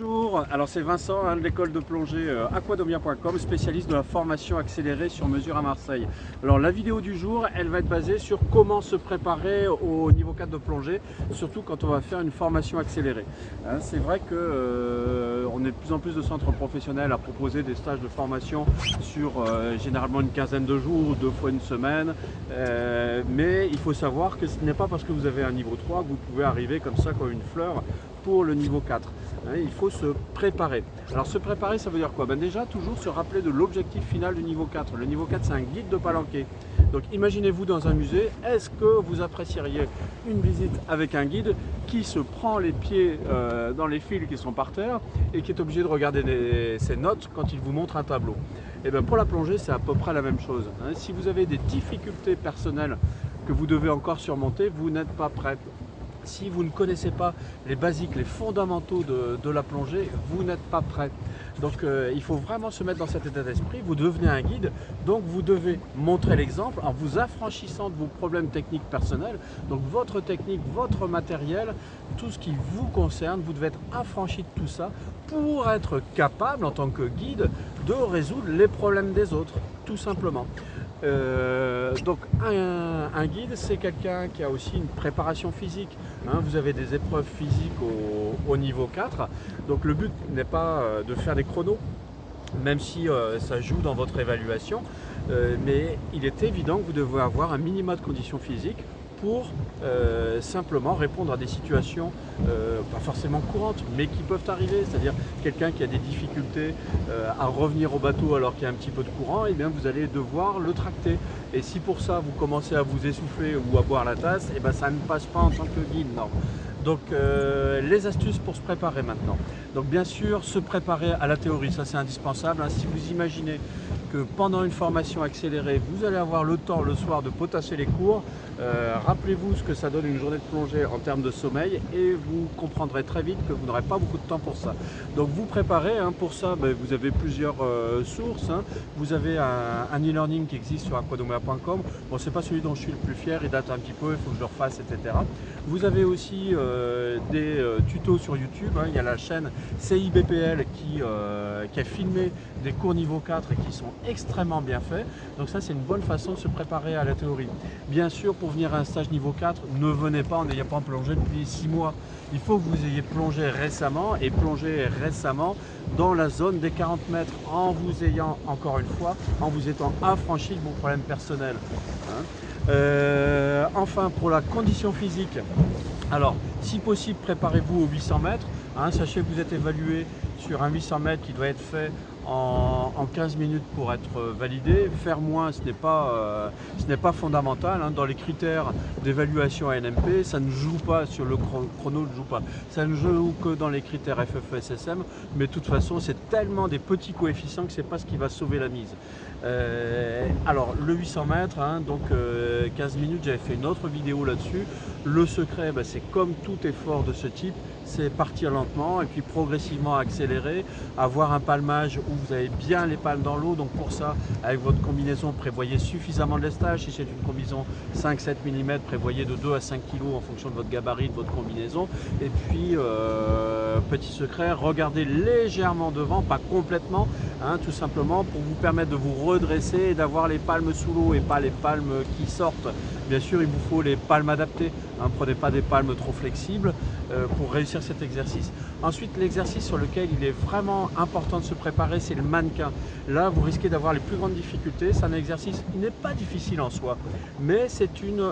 Bonjour, alors c'est Vincent de l'école de plongée aquadomia.com, spécialiste de la formation accélérée sur mesure à Marseille. Alors la vidéo du jour, elle va être basée sur comment se préparer au niveau 4 de plongée, surtout quand on va faire une formation accélérée. C'est vrai que on est de plus en plus de centres professionnels à proposer des stages de formation sur généralement une quinzaine de jours, 2 fois une semaine, mais il faut savoir que ce n'est pas parce que vous avez un niveau 3 que vous pouvez arriver comme ça comme une fleur pour le niveau 4. Il faut se préparer. Alors se préparer, ça veut dire quoi? Déjà, toujours se rappeler de l'objectif final du niveau 4. Le niveau 4, c'est un guide de palanquée. Donc imaginez-vous dans un musée, est-ce que vous apprécieriez une visite avec un guide qui se prend les pieds dans les fils qui sont par terre et qui est obligé de regarder ses notes quand il vous montre un tableau? Et bien pour la plongée, c'est à peu près la même chose. Si vous avez des difficultés personnelles que vous devez encore surmonter, vous n'êtes pas prêt. Si vous ne connaissez pas les basiques, les fondamentaux de la plongée, vous n'êtes pas prêt. Donc il faut vraiment se mettre dans cet état d'esprit. Vous devenez un guide, donc vous devez montrer l'exemple en vous affranchissant de vos problèmes techniques personnels. Donc votre technique, votre matériel, tout ce qui vous concerne, vous devez être affranchi de tout ça pour être capable en tant que guide de résoudre les problèmes des autres, tout simplement. Donc un guide, c'est quelqu'un qui a aussi une préparation physique. Vous avez des épreuves physiques au niveau 4, donc le but n'est pas de faire des chronos, même si ça joue dans votre évaluation, mais il est évident que vous devez avoir un minimum de conditions physiques pour simplement répondre à des situations pas forcément courantes, mais qui peuvent arriver. C'est-à-dire quelqu'un qui a des difficultés à revenir au bateau alors qu'il y a un petit peu de courant, et bien vous allez devoir le tracter. Et si pour ça vous commencez à vous essouffler ou à boire la tasse, et bien ça ne passe pas en tant que guide, non. Donc les astuces pour se préparer maintenant. Donc bien sûr, se préparer à la théorie, ça c'est indispensable. Si vous imaginez que pendant une formation accélérée, vous allez avoir le temps le soir de potasser les cours, rappelez-vous ce que ça donne une journée de plongée en termes de sommeil et vous comprendrez très vite que vous n'aurez pas beaucoup de temps pour ça. Donc vous préparez, pour ça vous avez plusieurs sources. Vous avez un e-learning qui existe sur aquadomia.com. Bon, c'est pas celui dont je suis le plus fier, il date un petit peu, il faut que je le refasse, etc. Vous avez aussi des tutos sur YouTube. Il y a la chaîne CIBPL qui a filmé des cours niveau 4 et qui sont extrêmement bien faits. Donc ça, c'est une bonne façon de se préparer à la théorie. Bien sûr, pour venir à un stage niveau 4, ne venez pas en n'ayant pas plongé depuis 6 mois. Il faut que vous ayez plongé récemment et plongé récemment dans la zone des 40 mètres en vous ayant, encore une fois, en vous étant affranchi de vos problèmes personnels. Enfin, pour la condition physique, alors si possible, préparez-vous aux 800 mètres. Sachez que vous êtes évalué sur un 800 mètres qui doit être fait en 15 minutes pour être validé. Faire moins, ce n'est pas fondamental. Dans les critères d'évaluation ANMP, ça ne joue pas sur le chrono, ne joue pas. Ça ne joue que dans les critères FFE-SSM, mais de toute façon, c'est tellement des petits coefficients que ce n'est pas ce qui va sauver la mise. Alors, le 800 mètres, donc 15 minutes, j'avais fait une autre vidéo là-dessus. Le secret, c'est comme tout effort de ce type, c'est partir lentement et puis progressivement accélérer, avoir un palmage où vous avez bien les palmes dans l'eau. Donc pour ça, avec votre combinaison, prévoyez suffisamment de lestage. Si c'est une combinaison 5-7 mm, prévoyez de 2 à 5 kg en fonction de votre gabarit, de votre combinaison. Et puis, petit secret, regardez légèrement devant, pas complètement, tout simplement pour vous permettre de vous redresser et d'avoir les palmes sous l'eau et pas les palmes qui sortent. Bien sûr, il vous faut les palmes adaptées. Prenez pas des palmes trop flexibles pour réussir cet exercice. Ensuite, l'exercice sur lequel il est vraiment important de se préparer, c'est le mannequin. Là, vous risquez d'avoir les plus grandes difficultés. C'est un exercice qui n'est pas difficile en soi, mais c'est une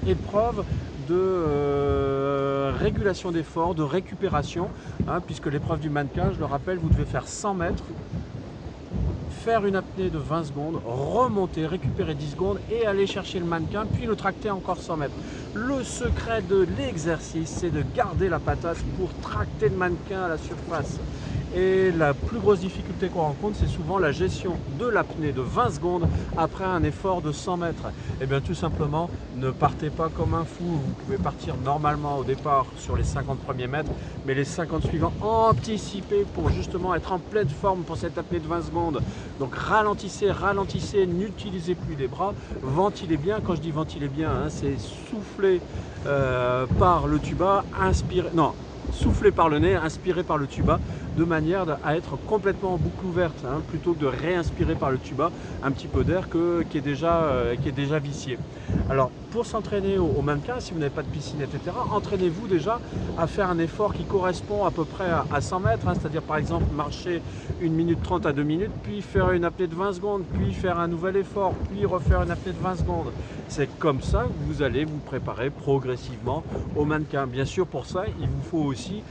épreuve de régulation d'effort, de récupération, puisque l'épreuve du mannequin, je le rappelle, vous devez faire 100 mètres, faire une apnée de 20 secondes, remonter, récupérer 10 secondes et aller chercher le mannequin, puis le tracter encore 100 mètres. Le secret de l'exercice, c'est de garder la patate pour tracter le mannequin à la surface. Et la plus grosse difficulté qu'on rencontre, c'est souvent la gestion de l'apnée de 20 secondes après un effort de 100 mètres. Et bien tout simplement, ne partez pas comme un fou. Vous pouvez partir normalement au départ sur les 50 premiers mètres, mais les 50 suivants, anticipez pour justement être en pleine forme pour cette apnée de 20 secondes. Donc ralentissez, ralentissez, n'utilisez plus les bras, ventilez bien. Quand je dis ventilez bien, c'est souffler par le tuba, inspirez, non, souffler par le nez, inspirer par le tuba, de manière à être complètement en boucle ouverte, hein, plutôt que de réinspirer par le tuba un petit peu d'air qui est déjà vicié. Alors pour s'entraîner au mannequin, si vous n'avez pas de piscine, etc., entraînez-vous déjà à faire un effort qui correspond à peu près à 100 mètres, hein, c'est-à-dire par exemple marcher 1 minute 30 à 2 minutes, puis faire une apnée de 20 secondes, puis faire un nouvel effort, puis refaire une apnée de 20 secondes. C'est comme ça que vous allez vous préparer progressivement au mannequin. Bien sûr, pour ça, il vous faut aussi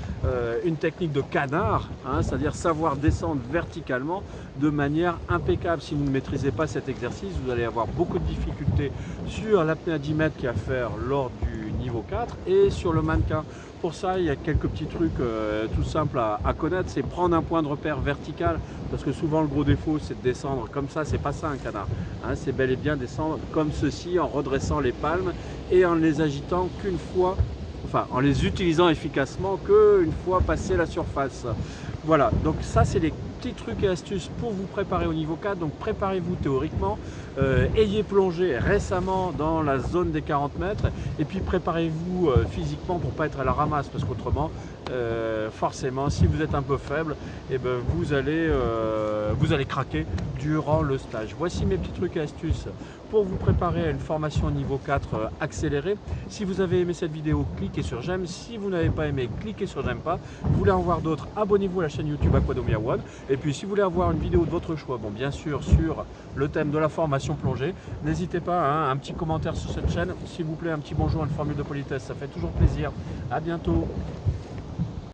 une technique de canard, hein, c'est-à-dire savoir descendre verticalement de manière impeccable. Si vous ne maîtrisez pas cet exercice, vous allez avoir beaucoup de difficultés sur l'apnée à 10 mètres qu'il y a à faire lors du niveau 4 et sur le mannequin. Pour ça, il y a quelques petits trucs tout simples à connaître, c'est prendre un point de repère vertical, parce que souvent le gros défaut c'est de descendre comme ça, c'est pas ça un canard, hein, c'est bel et bien descendre comme ceci en redressant les palmes et en les agitant qu'une fois, enfin en les utilisant efficacement qu'une fois passé la surface. Voilà, donc ça c'est les petits trucs et astuces pour vous préparer au niveau 4, donc préparez-vous théoriquement, ayez plongé récemment dans la zone des 40 mètres et puis préparez-vous physiquement pour pas être à la ramasse, parce qu'autrement forcément si vous êtes un peu faible, et ben, vous allez craquer durant le stage. Voici mes petits trucs et astuces pour vous préparer à une formation niveau 4 accélérée. Si vous avez aimé cette vidéo, cliquez sur j'aime. Si vous n'avez pas aimé, cliquez sur j'aime pas. Vous voulez en voir d'autres, abonnez-vous à la chaîne YouTube Aquadomia One. Et puis si vous voulez avoir une vidéo de votre choix, bon bien sûr sur le thème de la formation plongée, n'hésitez pas, hein, un petit commentaire sur cette chaîne, s'il vous plaît, un petit bonjour, une formule de politesse, ça fait toujours plaisir. À bientôt.